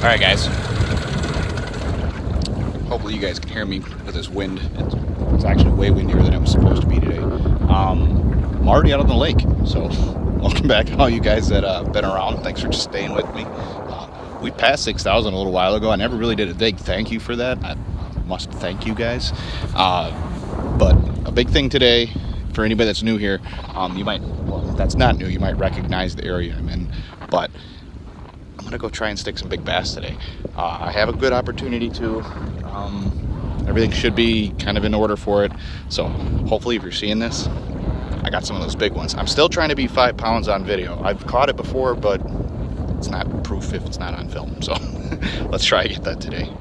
Alright guys, hopefully you guys can hear me with this wind. It's actually way windier than it was supposed to be today. I'm already out on the lake, so welcome back all you guys that been around. Thanks for just staying with me. We passed 6,000 a little while ago. I never really did a big thank you for that. I must thank you guys. But a big thing today for anybody that's new here, you might, well, if that's not new, you might recognize the area I'm in, but I'm gonna go try and stick some big bass today. I have a good opportunity to. Everything should be kind of in order for it. So hopefully if you're seeing this, I got some of those big ones. I'm still trying to be 5 pounds on video. I've caught it before, but it's not proof if it's not on film. So let's try to get that today.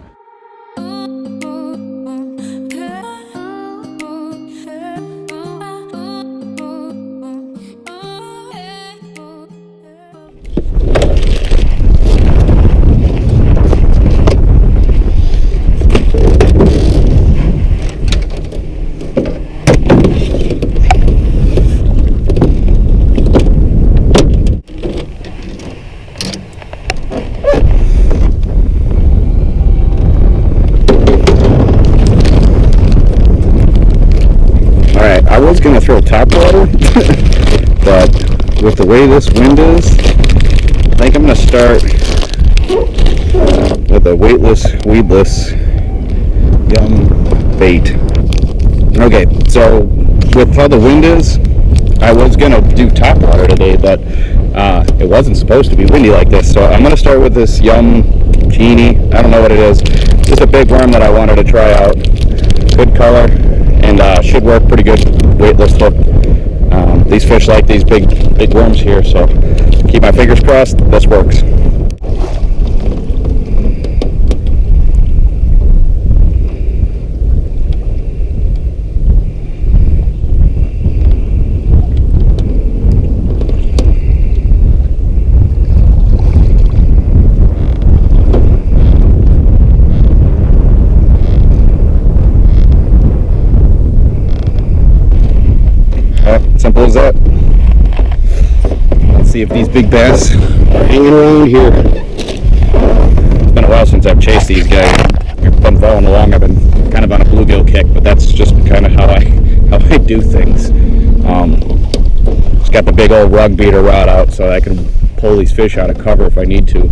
I was going to throw topwater, but with the way this wind is, I think I'm going to start with a weightless, weedless yum bait. Okay, so with how the wind is, I was going to do topwater today, but it wasn't supposed to be windy like this, so I'm going to start with this yum genie. I don't know what it is. Just a big worm that I wanted to try out. Good color, and should work pretty good weightless hook. These fish like these big worms here, so keep my fingers crossed this works. Simple as that. Let's see if these big bass are hanging around here. It's been a while since I've chased these guys. If I'm following along, I've been kind of on a bluegill kick, but that's just kind of how I do things. Just got the big old rug beater rod out so I can pull these fish out of cover if I need to.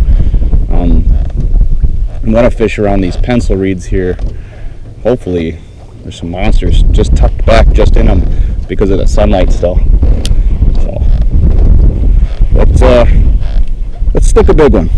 I'm gonna fish around these pencil reeds here. Hopefully there's some monsters just tucked back just in them because of the sunlight still. So let's stick a big one.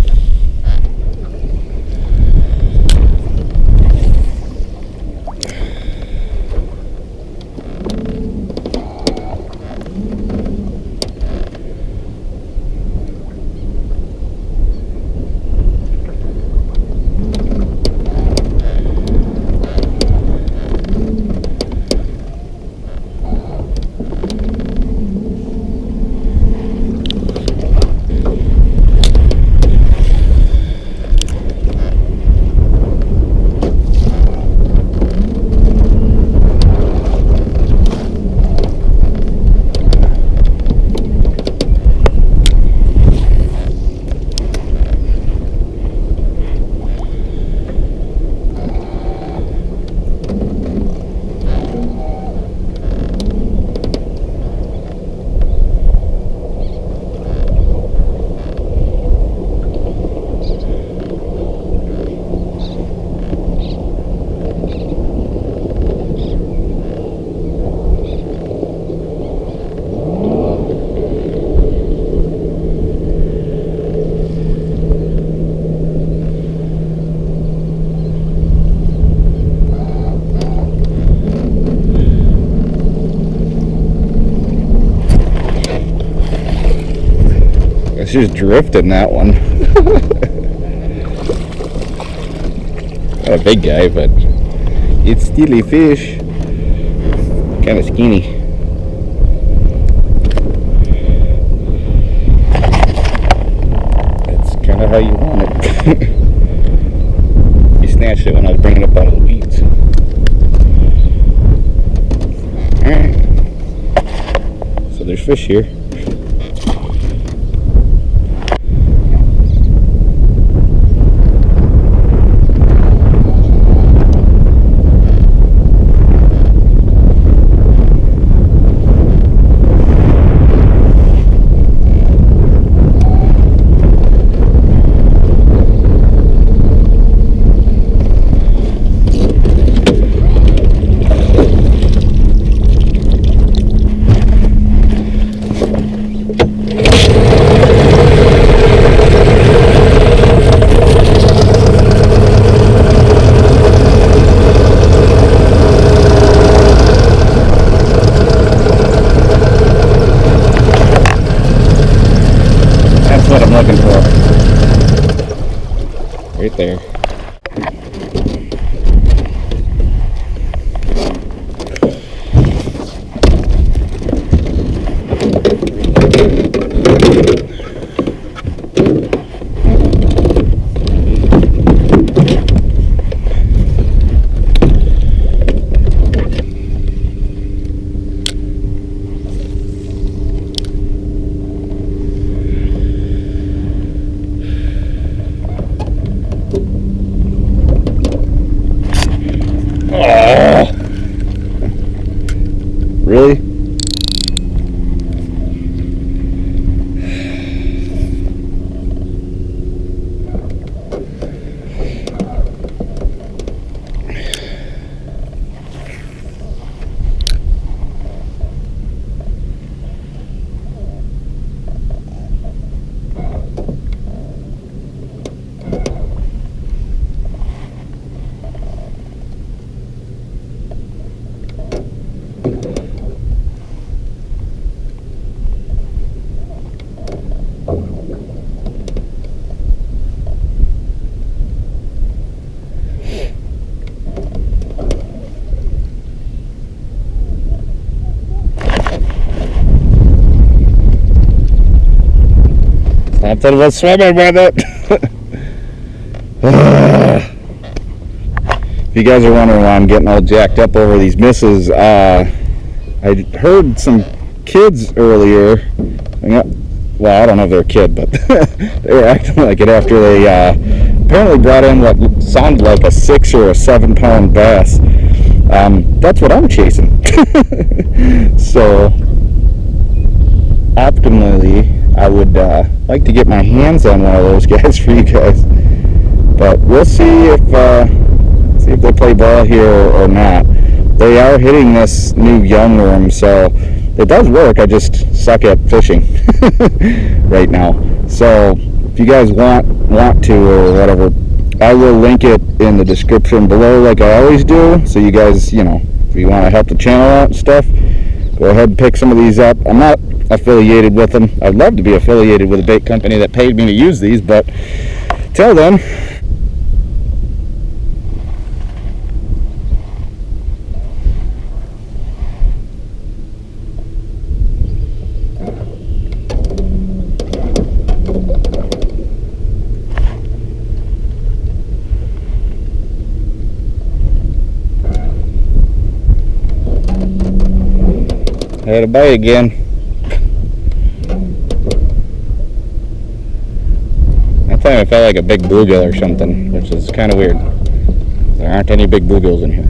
It's just drifting that one. Not a big guy, but it's still a fish. Kind of skinny. That's kind of how you want it. You snatched it when I was bringing it up out of the weeds. Alright. So there's fish here. Right there. Really? Something was swimming with it. If you guys are wondering why I'm getting all jacked up over these misses, I heard some kids earlier. Well, I don't know if they're a kid, but they were acting like it after they apparently brought in what sounded like a 6 or a 7 pound bass. That's what I'm chasing. So, optimally, I would like to get my hands on one of those guys for you guys. But we'll see if they play ball here or not. They are hitting this new young worm, so it does work. I just suck at fishing right now. So if you guys want to or whatever, I will link it in the description below like I always do. So you guys, you know, if you want to help the channel out and stuff, go ahead and pick some of these up. I'm not affiliated with them. I'd love to be affiliated with a bait company that paid me to use these, but till then, I had a bite again. That time I felt like a big bluegill or something, which is kind of weird. There aren't any big bluegills in here.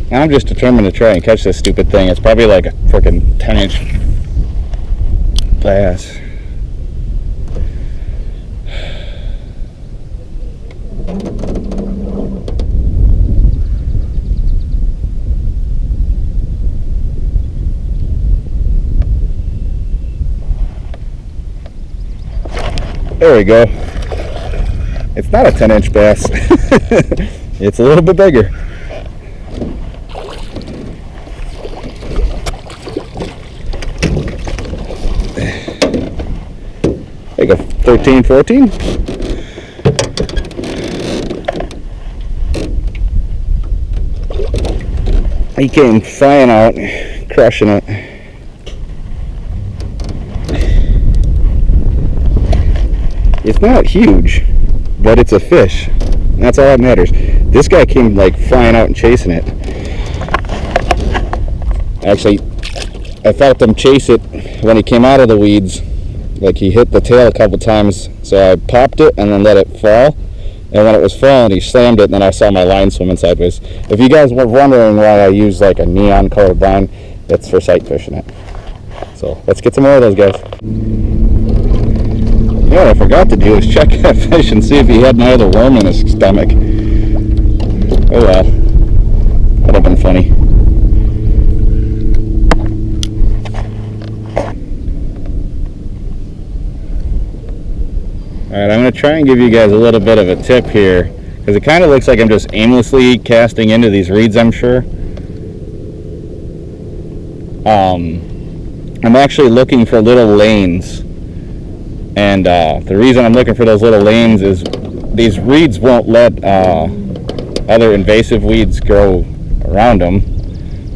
Now I'm just determined to try and catch this stupid thing. It's probably like a freaking 10-inch bass. There we go. It's not a 10-inch bass. It's a little bit bigger. Like a 13, 14. He came flying out, crushing it. It's not huge, but it's a fish. And that's all that matters. This guy came like flying out and chasing it. Actually, I felt him chase it when he came out of the weeds. Like he hit the tail a couple times, so I popped it and then let it fall. And when it was falling, he slammed it, and then I saw my line swimming sideways. If you guys were wondering why I use like a neon colored line, it's for sight fishing it. So let's get some more of those guys. You know what I forgot to do is check that fish and see if he had another worm in his stomach. Oh well, that'd have been funny. Alright, I'm going to try and give you guys a little bit of a tip here. because it kind of looks like I'm just aimlessly casting into these reeds, I'm sure. I'm actually looking for little lanes, and the reason I'm looking for those little lanes is these reeds won't let other invasive weeds grow around them,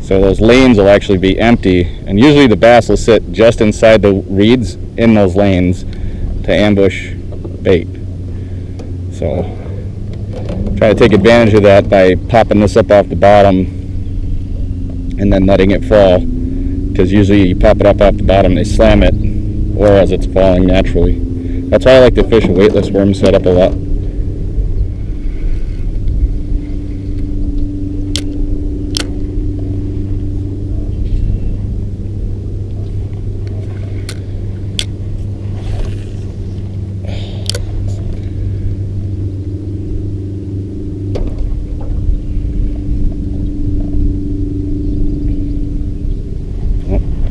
so those lanes will actually be empty, and usually the bass will sit just inside the reeds in those lanes to ambush bait. So try to take advantage of that by popping this up off the bottom and then letting it fall, because usually you pop it up off the bottom, they slam it, or else it's falling naturally. That's why I like to fish a weightless worm setup a lot.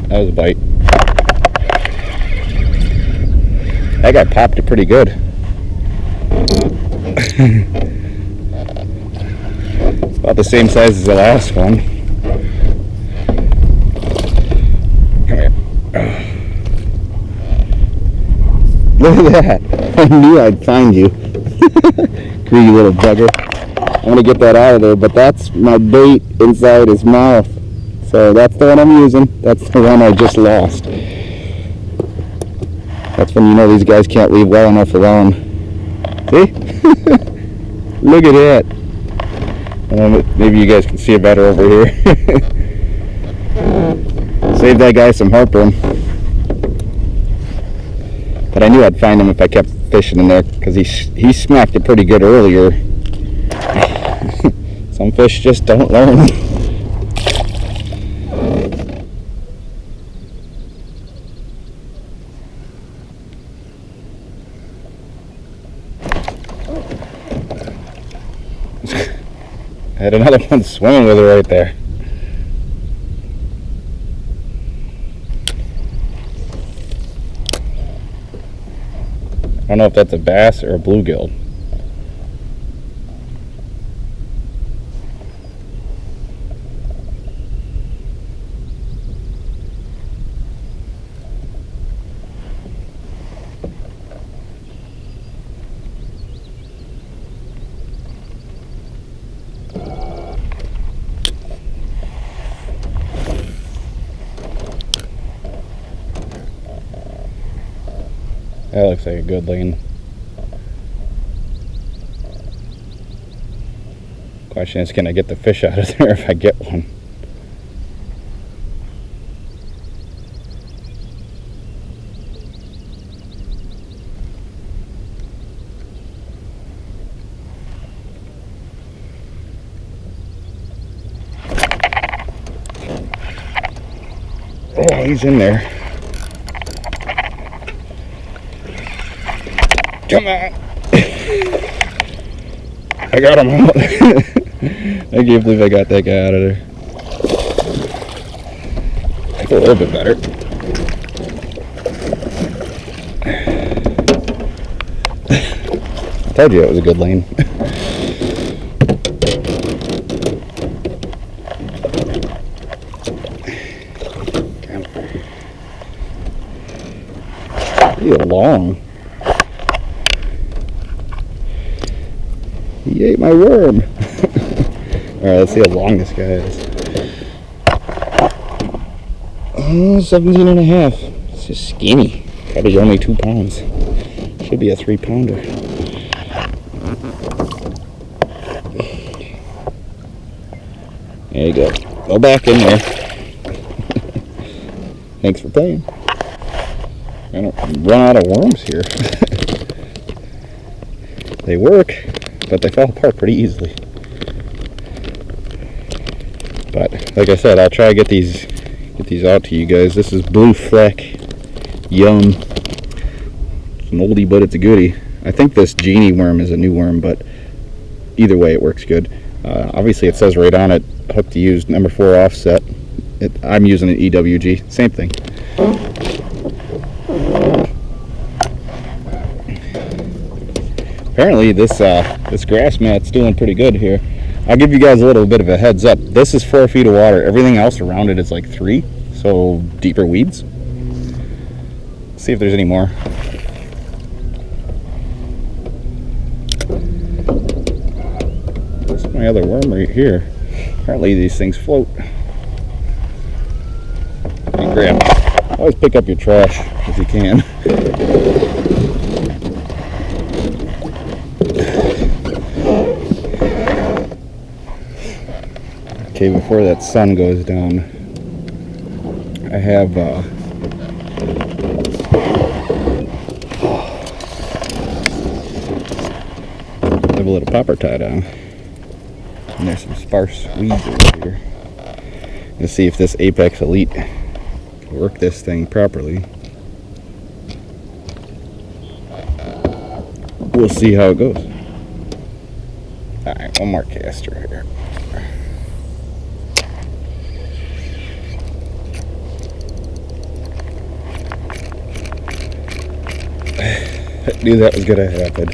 That was a bite. That guy popped it pretty good. About the same size as the last one. Come here. Look at that. I knew I'd find you. Greedy little bugger. I'm going to get that out of there, but that's my bait inside his mouth. So that's the one I'm using. That's the one I just lost. That's when you know these guys can't leave well enough alone. See? Look at that. Maybe you guys can see it better over here. Save that guy some heartburn. But I knew I'd find him if I kept fishing in there, because he smacked it pretty good earlier. Some fish just don't learn. I had another one swimming with her right there. I don't know if that's a bass or a bluegill. That looks like a good lane. Question is, can I get the fish out of there if I get one? Oh, he's in there. Come on. I got him out. I can't believe I got that guy out of there. I feel a little bit better. I told you it was a good lane. He's long. He ate my worm. Alright, let's see how long this guy is. 17 and a half. It's just skinny. Probably only 2 pounds. Should be a 3-pounder. There you go. Go back in there. Thanks for playing. I don't run out of worms here. They work, but they fall apart pretty easily. But like I said, I'll try to get these out to you guys. This is blue fleck. Yum. It's an oldie, but it's a goodie. I think this genie worm is a new worm, but either way it works good. Obviously it says right on it, hook to use number 4 offset. I'm using an EWG, same thing. Apparently this grass mat's doing pretty good here. I'll give you guys a little bit of a heads up. This is 4 feet of water. Everything else around it is like 3, so deeper weeds. Let's see if there's any more. There's my other worm right here. Apparently these things float. And grab. Always pick up your trash if you can. Okay, before that sun goes down, I have a little popper tied on. And there's some sparse weeds over here. Let's see if this Apex Elite can work this thing properly. We'll see how it goes. Alright, one more caster here. I knew that was gonna happen.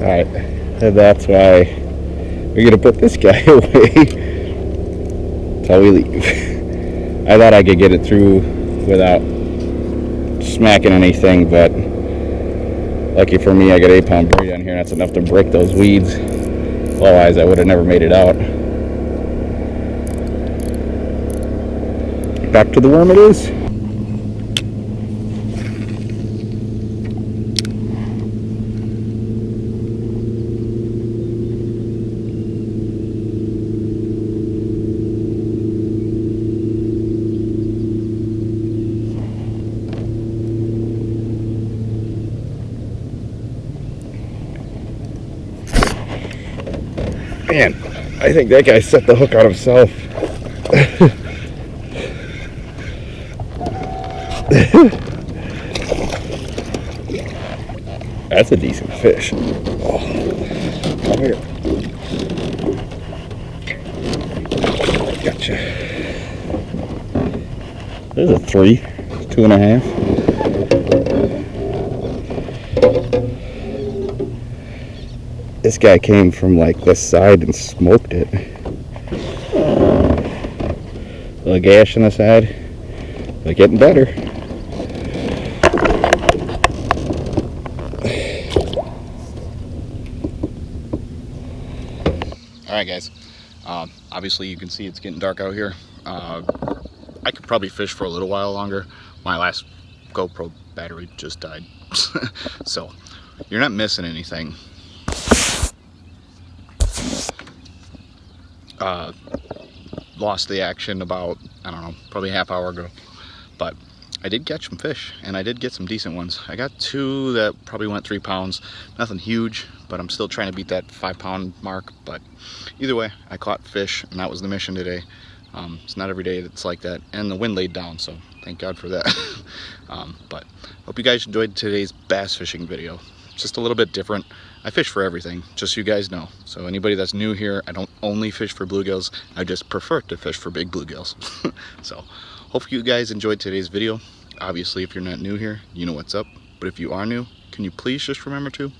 Alright, and that's why we're gonna put this guy away until we leave. I thought I could get it through without smacking anything, but lucky for me I got 8-pound braid on here, and that's enough to break those weeds. Otherwise I would have never made it out. Back to the worm it is. Man, I think that guy set the hook on himself. That's a decent fish. Oh, come here. Gotcha. There's a 3, 2.5. This guy came from like this side and smoked it. A little gash on the side, but getting better. Alright guys, obviously you can see it's getting dark out here. I could probably fish for a little while longer. My last GoPro battery just died. So you're not missing anything. Lost the action about, I don't know, probably a half hour ago, but I did catch some fish, and I did get some decent ones. I got 2 that probably went 3 pounds, nothing huge, but I'm still trying to beat that 5-pound mark. But either way, I caught fish, and that was the mission today. It's not every day that's like that, and the wind laid down, so thank God for that. But hope you guys enjoyed today's bass fishing video. Just a little bit different. I fish for everything, just so you guys know. So anybody that's new here, I don't only fish for bluegills, I just prefer to fish for big bluegills. So hope you guys enjoyed today's video. Obviously, if you're not new here, you know what's up. But if you are new, can you please just remember to